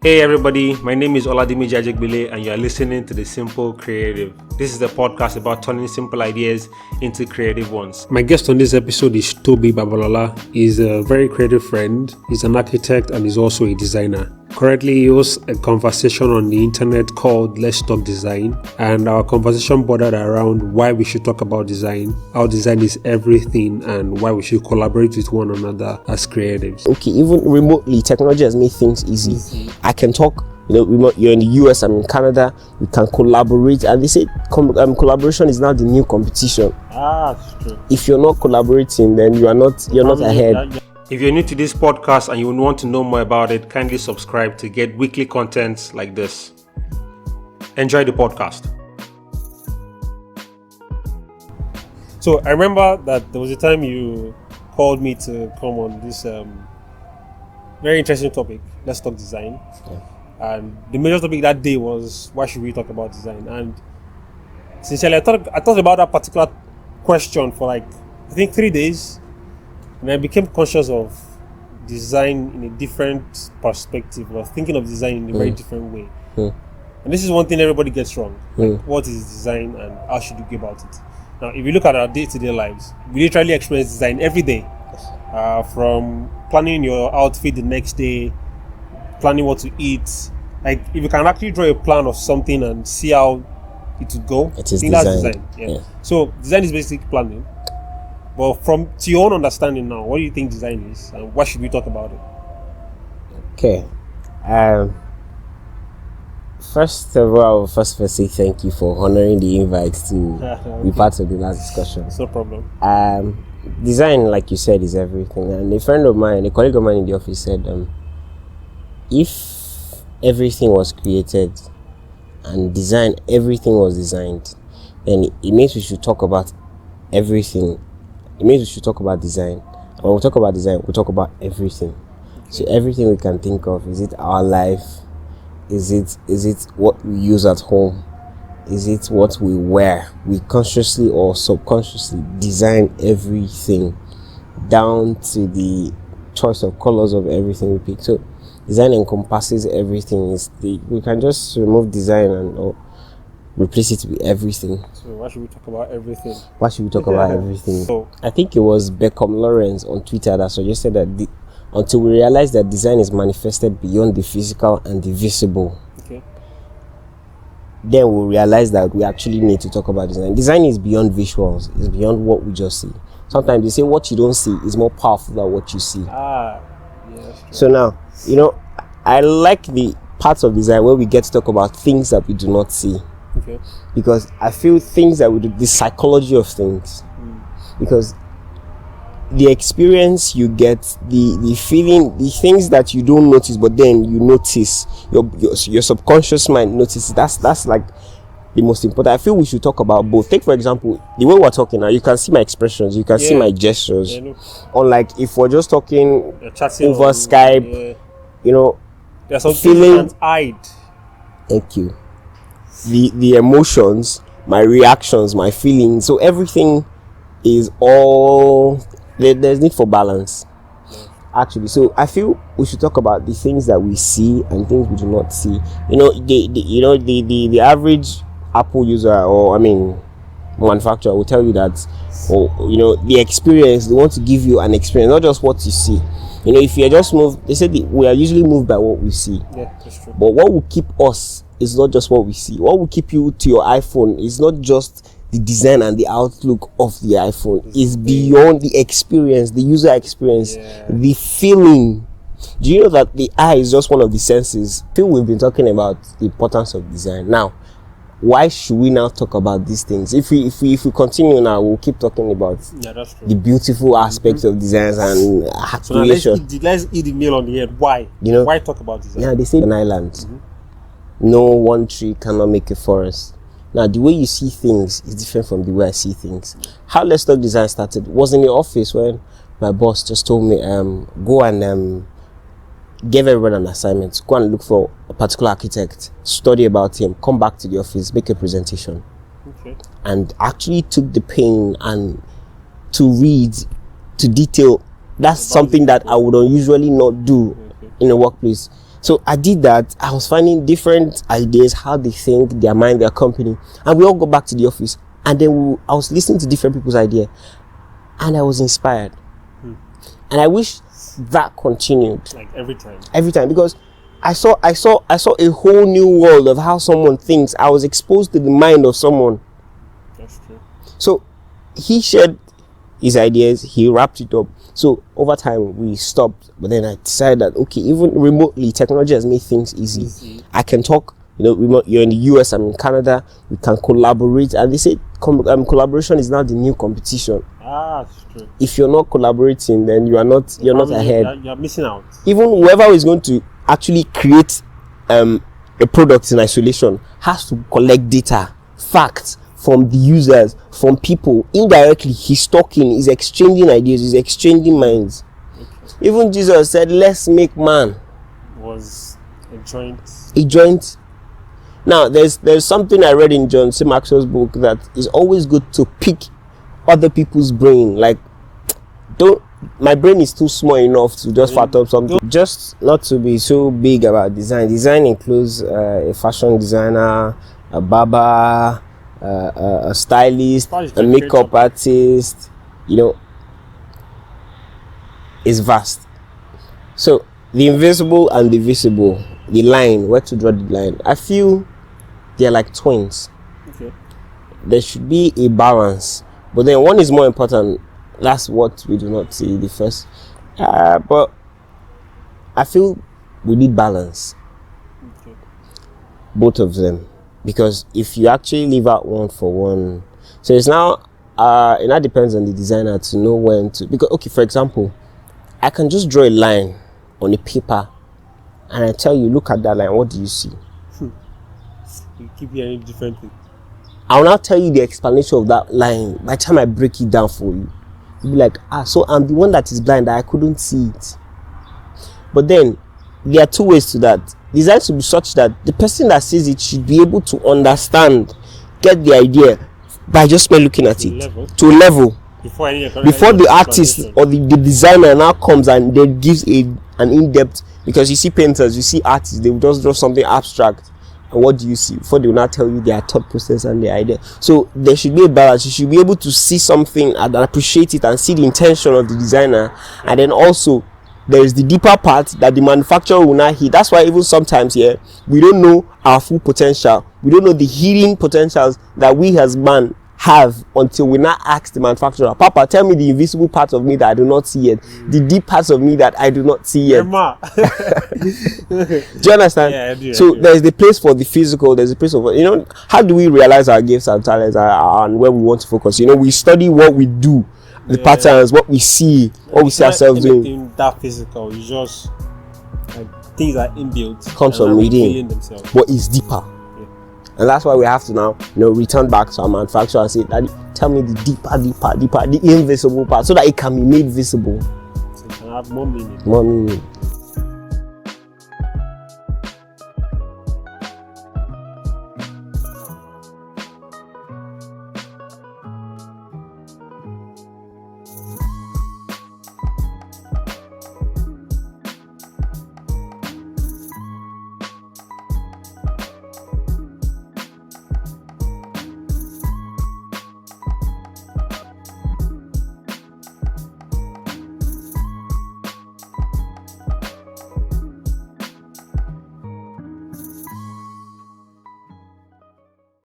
Hey everybody, my name is Oladimi Jajagbile and you are listening to The Simple Creative. This is a podcast about turning simple ideas into creative ones. My guest on this episode is Toby Babalola. He's a very creative friend. He's an architect and he's also a designer. Currently, he hosts a conversation on the internet called Let's Talk Design, and our conversation bordered around why we should talk about design, how design is everything, and why we should collaborate with one another as creatives. Okay, even remotely, technology has made things easy. I can talk, you're in the US, I'm in Canada, we can collaborate, and they say collaboration is now the new competition. That's true. If you're not collaborating, then you're not ahead. If you're new to this podcast and you want to know more about it, kindly subscribe to get weekly content like this. Enjoy the podcast. So I remember that there was a time you called me to come on this very interesting topic. Let's talk design. Yeah. And the major topic that day was why should we talk about design? And sincerely, I thought about that particular question for I think 3 days. And I became conscious of design in a different perspective, or thinking of design in a very different way. And this is one thing everybody gets wrong. Like, what is design and how should you go about it? Now, if you look at our day-to-day lives, we literally experience design every day. From planning your outfit the next day, planning what to eat. Like, if you can actually draw a plan of something and see how it would go, it is I think design. that's design. Yeah. So, design is basically planning. But to your own understanding now, what do you think design is, and why should we talk about it? Okay. First of all, I will first say thank you for honoring the invite to be part of the last discussion. No problem. Design, like you said, is everything. And a colleague of mine in the office said, if everything was created and everything was designed, then it means we should talk about everything. It means we should talk about design. And when we talk about design, we talk about everything. Okay. So everything we can think of. Is it our life? Is it what we use at home? Is it what we wear? We consciously or subconsciously design everything down to the choice of colors of everything we pick. So design encompasses everything. We can just remove design and replace it with everything. So why should we talk about everything? So I think it was Beckham Lawrence on Twitter that suggested that until we realize that design is manifested beyond the physical and the visible, then we'll realize that we actually need to talk about design. Design is beyond visuals. It's beyond what we just see. Sometimes they say what you don't see is more powerful than what you see. So now, I like the parts of design where we get to talk about things that we do not see. Okay. Because I feel things that we do, the psychology of things, because the experience you get, the feeling, the things that you don't notice, but then you notice, your subconscious mind notices. That's like the most important. I feel we should talk about both. Take for example, the way we're talking now, you can see my expressions, you can see my gestures. Unlike if we're just talking over Skype, there's some feeling. Hide. Thank you. The emotions, my reactions, my feelings, so everything is all there's need for balance actually. So I feel we should talk about the things that we see and things we do not see. The average Apple user, or manufacturer, will tell you that the experience, they want to give you an experience, not just what you see. If you're just moved, they say we are usually moved by what we see. Yeah, that's true. But what will keep us is not just what we see. What will keep you to your iPhone is not just the design and the outlook of the iPhone. It's beyond the experience, the user experience, the feeling. Do you know that the eye is just one of the senses? I feel we've been talking about the importance of design. Now, why should we now talk about these things? If we continue now, we'll keep talking about the beautiful aspects of designs and creation. So let's eat the nail on the head. Why? Why talk about design? Yeah, they say an island. No one tree cannot make a forest. Now, the way you see things is different from the way I see things. How Let's Talk Design started was in the office when my boss just told me, go and gave everyone an assignment. Go and look for a particular architect, study about him, come back to the office, make a presentation. And actually took the pain and to read, to detail. That's something that I would usually not do in a workplace. So I did that. I was finding different ideas, how they think, their mind, their company, and we all go back to the office. And then I was listening to different people's idea, and I was inspired. And I wish that continued. Like every time, because I saw a whole new world of how someone thinks. I was exposed to the mind of someone. That's true. So he shared his ideas, he wrapped it up. So over time we stopped, but then I decided that okay, even remotely, technology has made things easy. I can talk, you're in the US, I'm in Canada, we can collaborate, and they say collaboration is now the new competition. That's true. If you're not collaborating, then you're not ahead. You're missing out. Even whoever is going to actually create a product in isolation has to collect data, facts from the users, from people. Indirectly, he's talking, he's exchanging ideas, he's exchanging minds. Okay. Even Jesus said, let's make man. Was a joint. A joint. Now, there's something I read in John C. Maxwell's book that is always good to pick other people's brain. Like, my brain is too small enough to just fat up something. Just not to be so big about design. Design includes a fashion designer, a barber, a stylist, a makeup artist. It's vast. So the invisible and the visible, the line, where to draw the line, I feel they're like twins. Okay. There should be a balance, but then one is more important. That's what we do not see the first. But I feel we need balance. Okay. Both of them. Because if you actually leave out one for one, so it's now it now depends on the designer to know when to. Because okay, for example, I can just draw a line on a paper, and I tell you, look at that line. What do you see? You keep hearing different things. I'll now tell you the explanation of that line. By the time I break it down for you, you'll be like, so I'm the one that is blind, that I couldn't see it. But then there are two ways to that. Design should be such that the person that sees it should be able to understand, get the idea by just by looking at it to a level before the artist or the designer now comes and then gives an in-depth. Because you see painters, you see artists, they will just draw something abstract, and what do you see? Before they will not tell you their thought process and their idea. So there should be a balance. You should be able to see something and appreciate it and see the intention of the designer, and then also there is the deeper part that the manufacturer will not hit. That's why even sometimes we don't know our full potential. We don't know the hidden potentials that we as man have until we now ask the manufacturer, Papa, tell me the invisible parts of me that I do not see yet, the deep parts of me that I do not see yet. Do you understand? Yeah, I do. So there's the place for the physical, there's a place for, how do we realize our gifts and talents and where we want to focus? We study what we do, the patterns, what we see, what we see ourselves doing. That physical is just like things are inbuilt, comes from within, but it's deeper. And that's why we have to now, return back to our manufacturer and say, Daddy, tell me the deeper, the invisible part, so that it can be made visible. So it can have more meaning. More meaning.